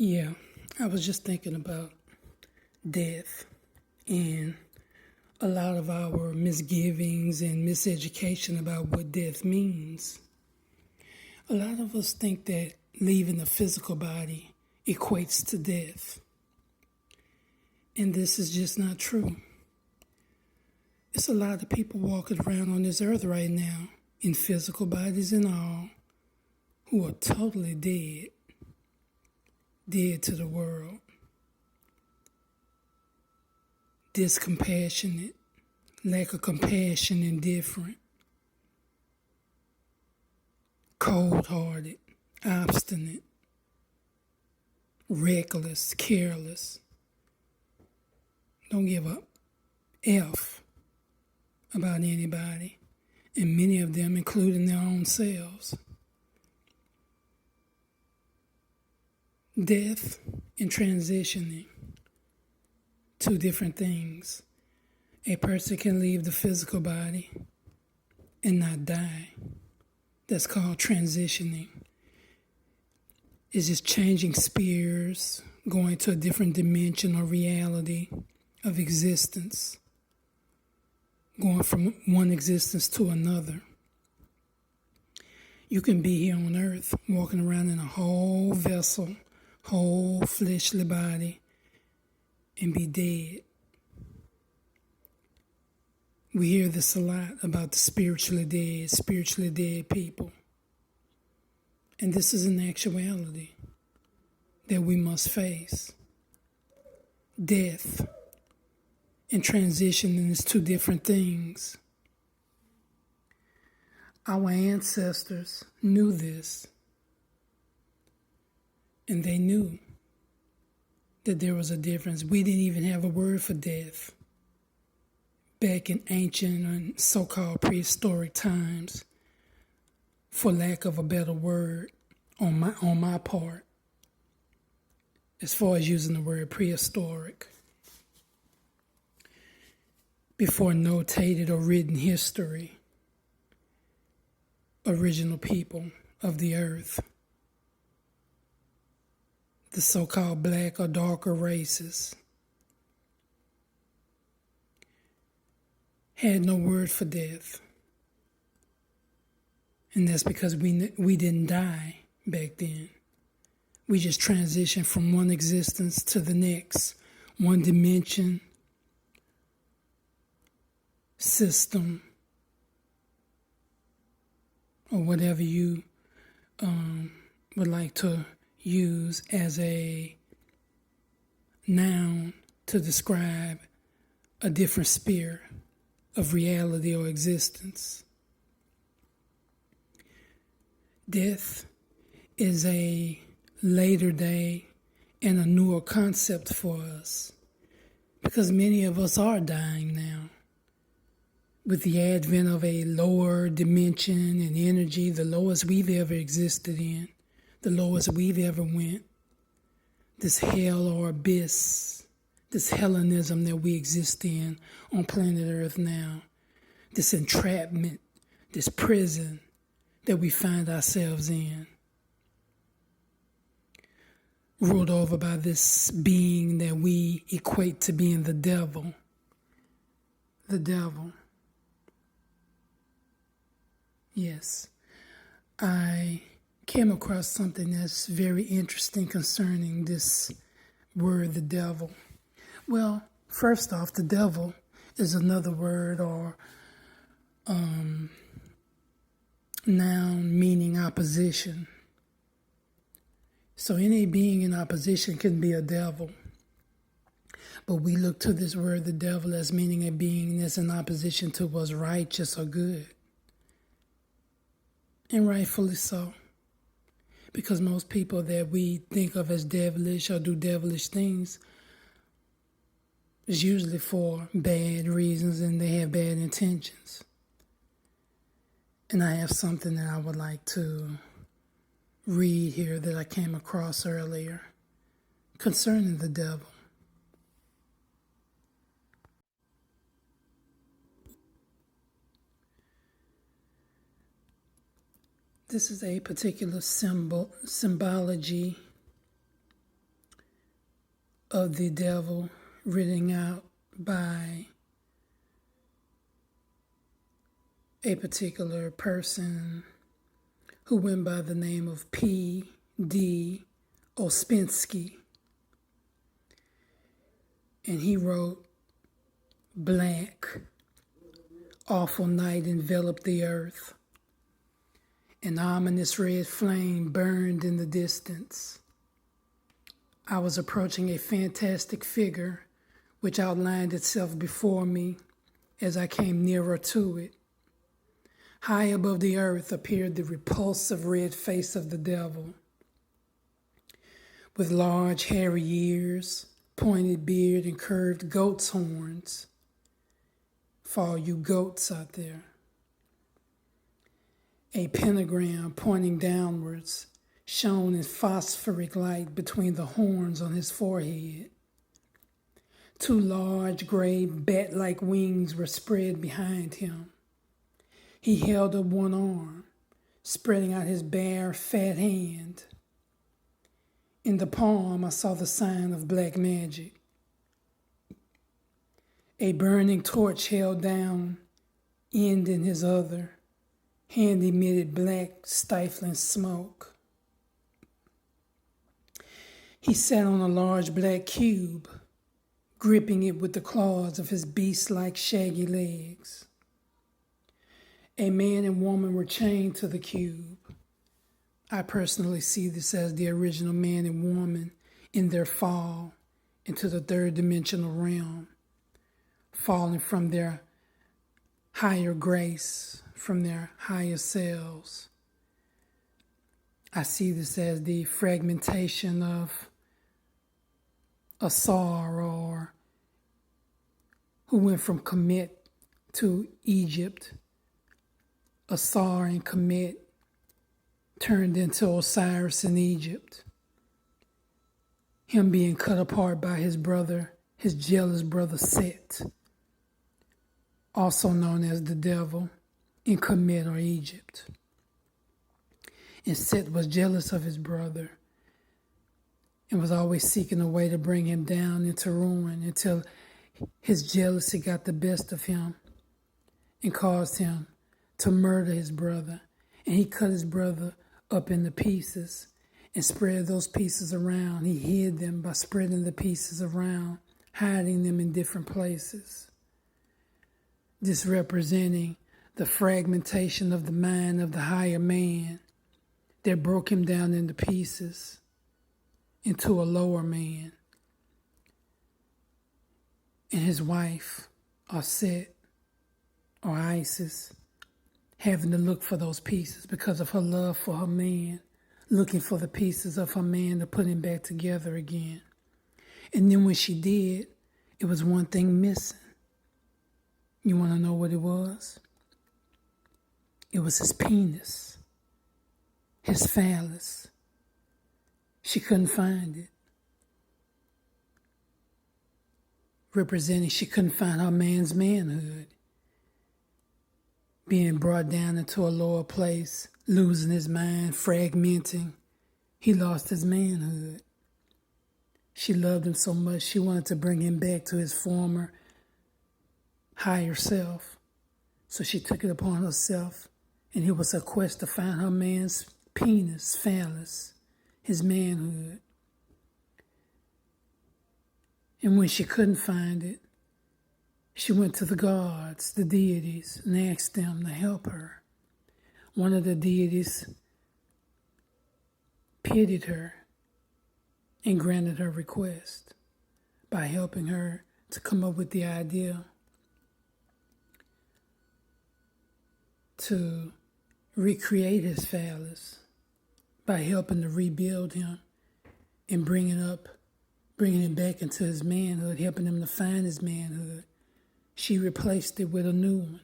Yeah, I was just thinking about death and a lot of our misgivings and miseducation about what death means. A lot of us think that leaving the physical body equates to death. And this is just not true. It's a lot of people walking around on this earth right now, in physical bodies and all, who are totally dead. Dead to the world. Discompassionate, lack of compassion, indifferent, cold-hearted, obstinate, reckless, careless. Don't give a F about anybody, and many of them including their own selves. Death and transitioning, two different things. A person can leave the physical body and not die. That's called transitioning. It's just changing spheres, going to a different dimension or reality of existence, going from one existence to another. You can be here on earth, walking around in a whole vessel, whole fleshly body, and be dead. We hear this a lot about the spiritually dead people. And this is an actuality that we must face. Death and transitioning is two different things. Our ancestors knew this, and they knew that there was a difference. We didn't even have a word for death back in ancient and so-called prehistoric times, for lack of a better word on my part, as far as using the word prehistoric. Before notated or written history, original people of the earth, the so-called black or darker races, had no word for death. And that's because we didn't die back then. We just transitioned from one existence to the next, one dimension, system, or whatever you would like to use as a noun to describe a different sphere of reality or existence. Death is a later day and a newer concept for us, because many of us are dying now. With the advent of a lower dimension and energy, the lowest we've ever existed in, the lowest we've ever went, this hell or abyss, this Hellenism that we exist in on planet Earth now, this entrapment, this prison that we find ourselves in, ruled over by this being that we equate to being the devil. The devil. Yes, I came across something that's very interesting concerning this word, the devil. Well, first off, the devil is another word or noun meaning opposition. So any being in opposition can be a devil. But we look to this word, the devil, as meaning a being that's in opposition to what's righteous or good. And rightfully so. Because most people that we think of as devilish or do devilish things is usually for bad reasons and they have bad intentions. And I have something that I would like to read here that I came across earlier concerning the devil. This is a particular symbology of the devil written out by a particular person who went by the name of P.D. Ouspensky. And he wrote, "Black, awful night enveloped the earth. An ominous red flame burned in the distance. I was approaching a fantastic figure which outlined itself before me as I came nearer to it. High above the earth appeared the repulsive red face of the devil, with large hairy ears, pointed beard, and curved goat's horns. For all you goats out there. A pentagram pointing downwards shone in phosphoric light between the horns on his forehead. Two large gray bat-like wings were spread behind him. He held up one arm, spreading out his bare, fat hand. In the palm, I saw the sign of black magic. A burning torch held down, end in his other. Hand emitted black, stifling smoke. He sat on a large black cube, gripping it with the claws of his beast-like shaggy legs. A man and woman were chained to the cube. I personally see this as the original man and woman in their fall into the third dimensional realm, falling from their higher grace, from their higher selves. I see this as the fragmentation of a Tsar, or who went from Kemet to Egypt. A Tsar in Kemet turned into Osiris in Egypt. Him being cut apart by his brother, his jealous brother Set, also known as the devil, in Kemet or Egypt. And Set was jealous of his brother and was always seeking a way to bring him down into ruin until his jealousy got the best of him and caused him to murder his brother. And he cut his brother up into pieces and spread those pieces around. He hid them by spreading the pieces around, hiding them in different places. This representing the fragmentation of the mind of the higher man that broke him down into pieces into a lower man. And his wife, or Set, or Isis, having to look for those pieces because of her love for her man, looking for the pieces of her man to put him back together again. And then when she did, it was one thing missing. You want to know what it was? It was his penis, his phallus. She couldn't find it. Representing she couldn't find her man's manhood. Being brought down into a lower place, losing his mind, fragmenting. He lost his manhood. She loved him so much, she wanted to bring him back to his former higher self. So she took it upon herself, and it was her quest to find her man's penis, phallus, his manhood. And when she couldn't find it, she went to the gods, the deities, and asked them to help her. One of the deities pitied her and granted her request by helping her to come up with the idea to recreate his phallus by helping to rebuild him and bringing him back into his manhood, helping him to find his manhood. She replaced it with a new one.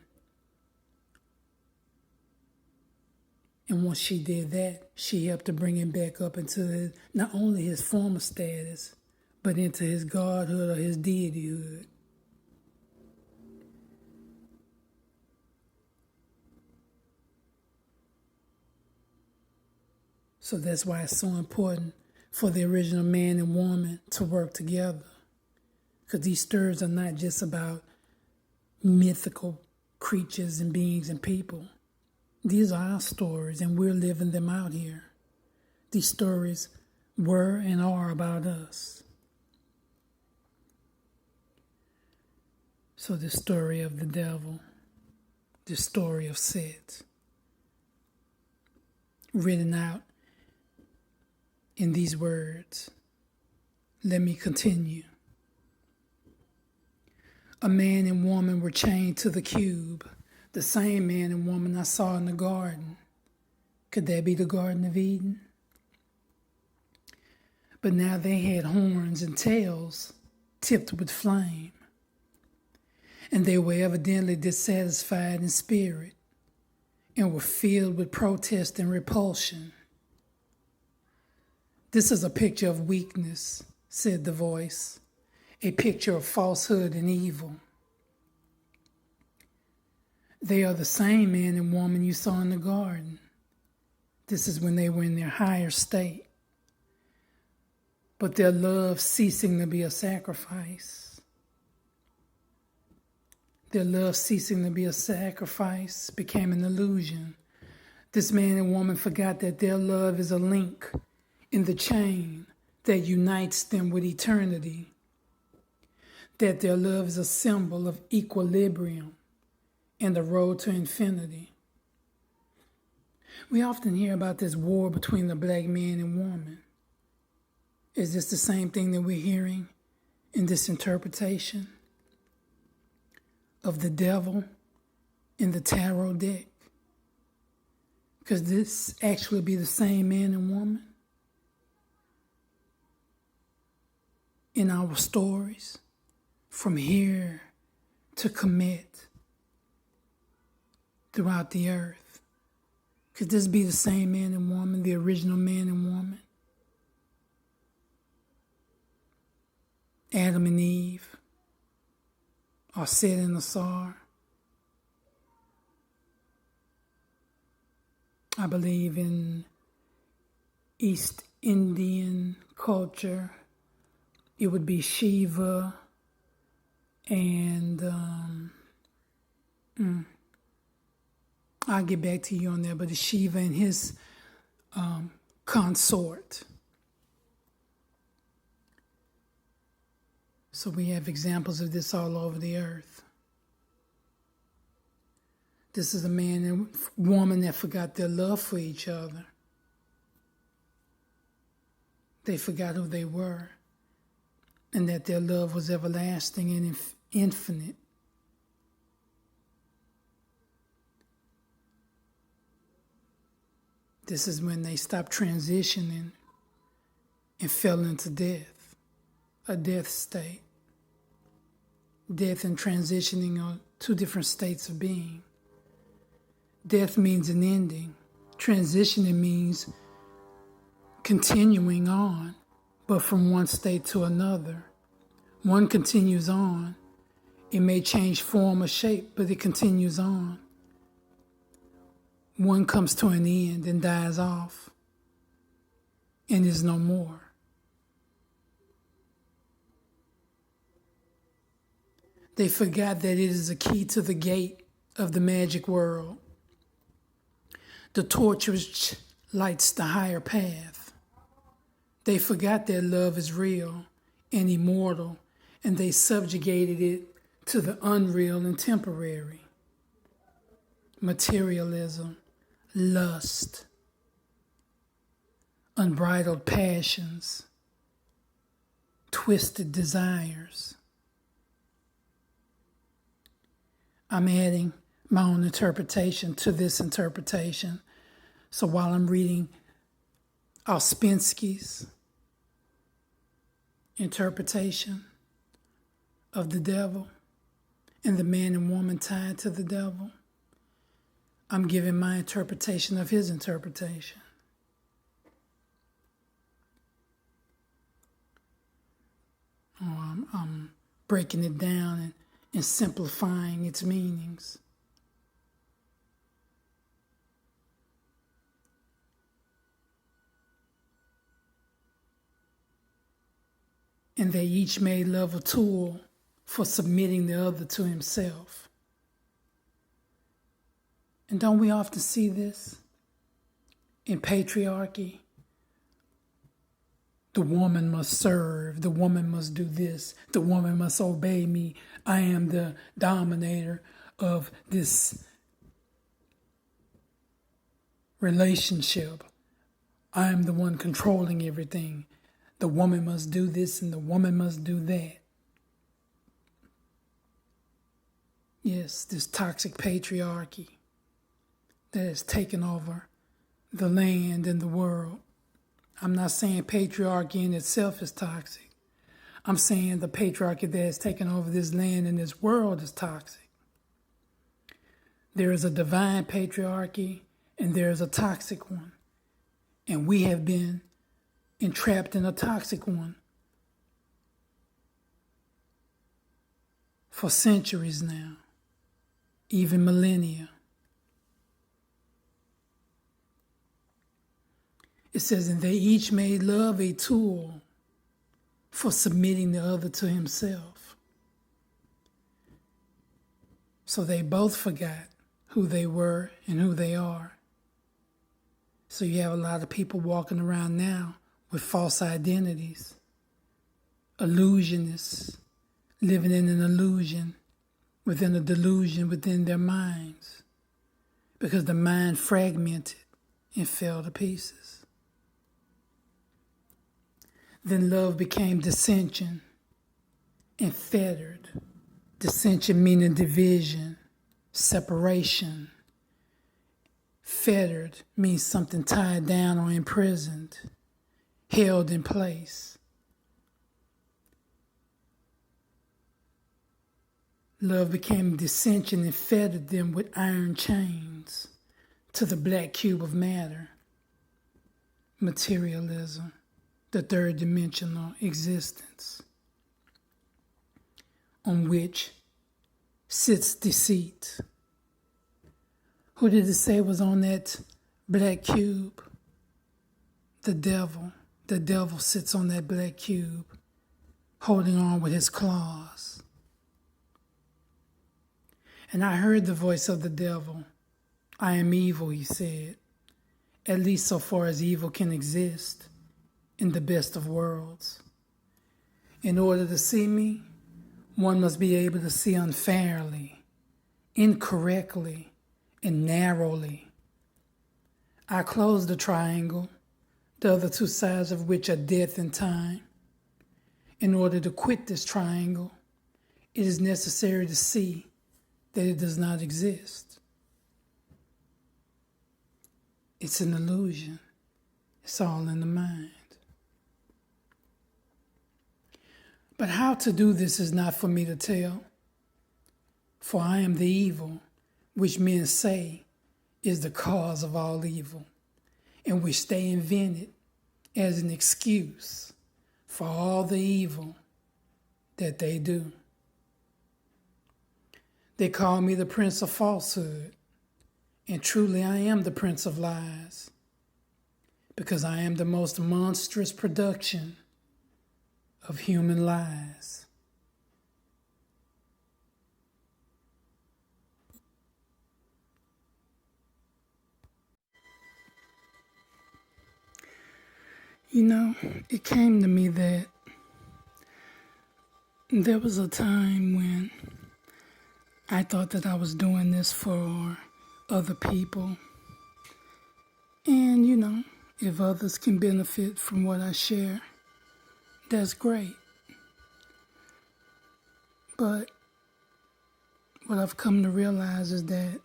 And once she did that, she helped to bring him back up into not only his former status, but into his godhood or his deityhood. So that's why it's so important for the original man and woman to work together. Because these stories are not just about mythical creatures and beings and people. These are our stories, and we're living them out here. These stories were and are about us. So the story of the devil, the story of Set, written out in these words. Let me continue. A man and woman were chained to the cube, the same man and woman I saw in the garden. Could that be the Garden of Eden? But now they had horns and tails tipped with flame, and they were evidently dissatisfied in spirit and were filled with protest and repulsion. This is a picture of weakness, said the voice, a picture of falsehood and evil. They are the same man and woman you saw in the garden. This is when they were in their higher state, but their love ceasing to be a sacrifice. Their love ceasing to be a sacrifice became an illusion. This man and woman forgot that their love is a link in the chain that unites them with eternity, that their love is a symbol of equilibrium and the road to infinity. We often hear about this war between the black man and woman. Is this the same thing that we're hearing in this interpretation of the devil in the tarot deck? Could this actually be the same man and woman in our stories, from here to commit throughout the earth? Could this be the same man and woman, the original man and woman? Adam and Eve, or Set and Asar. I believe in East Indian culture, it would be Shiva and I'll get back to you on that, but it's Shiva and his consort. So we have examples of this all over the earth. This is a man and woman that forgot their love for each other. They forgot who they were, and that their love was everlasting and infinite. This is when they stopped transitioning and fell into death, a death state. Death and transitioning are two different states of being. Death means an ending. Transitioning means continuing on, but from one state to another. One continues on. It may change form or shape, but it continues on. One comes to an end and dies off and is no more. They forgot that it is a key to the gate of the magic world. The torch which lights the higher path. They forgot that love is real and immortal, and they subjugated it to the unreal and temporary. Materialism, lust, unbridled passions, twisted desires. I'm adding my own interpretation to this interpretation. So while I'm reading Ouspensky's interpretation of the devil and the man and woman tied to the devil, I'm giving my interpretation of his interpretation. I'm breaking it down and simplifying its meanings. and they each made love a tool for submitting the other to himself. And don't we often see this in patriarchy? The woman must serve, the woman must do this, the woman must obey me. I am the dominator of this relationship. I am the one controlling everything. The woman must do this and the woman must do that. Yes, this toxic patriarchy that has taken over the land and the world. I'm not saying patriarchy in itself is toxic. I'm saying the patriarchy that has taken over this land and this world is toxic. There is a divine patriarchy and there is a toxic one. And we have been entrapped in a toxic one for centuries now, even millennia. It says, and they each made love a tool for submitting the other to himself. So they both forgot who they were and who they are. So you have a lot of people walking around now with false identities, illusionists, living in an illusion, within a delusion within their minds, because the mind fragmented and fell to pieces. Then love became dissension and fettered. Dissension meaning division, separation. Fettered means something tied down or imprisoned, held in place. Love became dissension and fettered them with iron chains to the black cube of matter, materialism, the third dimensional existence, on which sits deceit. Who did it say was on that black cube? The devil. The devil sits on that black cube, holding on with his claws. And I heard the voice of the devil. I am evil, he said, at least so far as evil can exist in the best of worlds. In order to see me, one must be able to see unfairly, incorrectly, and narrowly. I close the triangle, the other two sides of which are death and time. In order to quit this triangle, it is necessary to see that it does not exist. It's an illusion. It's all in the mind. But how to do this is not for me to tell, for I am the evil, which men say is the cause of all evil, and which they invented as an excuse for all the evil that they do. They call me the Prince of Falsehood, and truly I am the Prince of Lies, because I am the most monstrous production of human lies. You know, it came to me that there was a time when I thought that I was doing this for other people. And, you know, if others can benefit from what I share, that's great. But what I've come to realize is that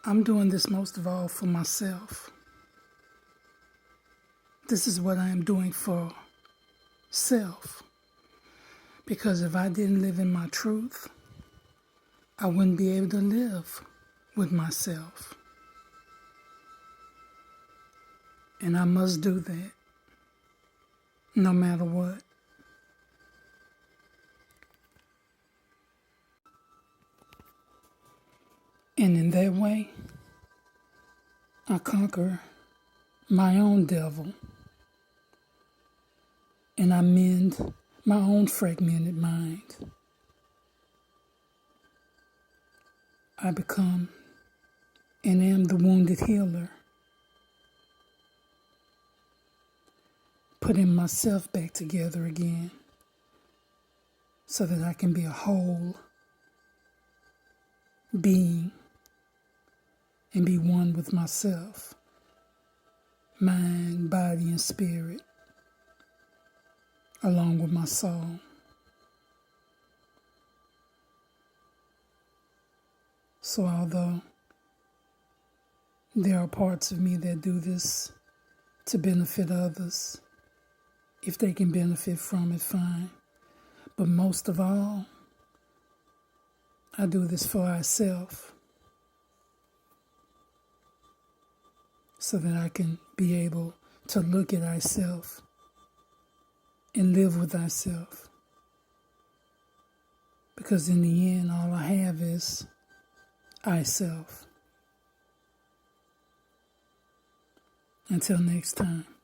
I'm doing this most of all for myself. This is what I am doing for self. Because if I didn't live in my truth, I wouldn't be able to live with myself. And I must do that, no matter what. And in that way, I conquer my own devil. and I mend my own fragmented mind. I become and am the wounded healer, putting myself back together again so that I can be a whole being and be one with myself, mind, body, and spirit, along with my soul. So although there are parts of me that do this to benefit others, if they can benefit from it, fine. But most of all, I do this for ourselves so that I can be able to look at ourselves and live with ourselves. Because in the end, all I have is ourself. Until next time.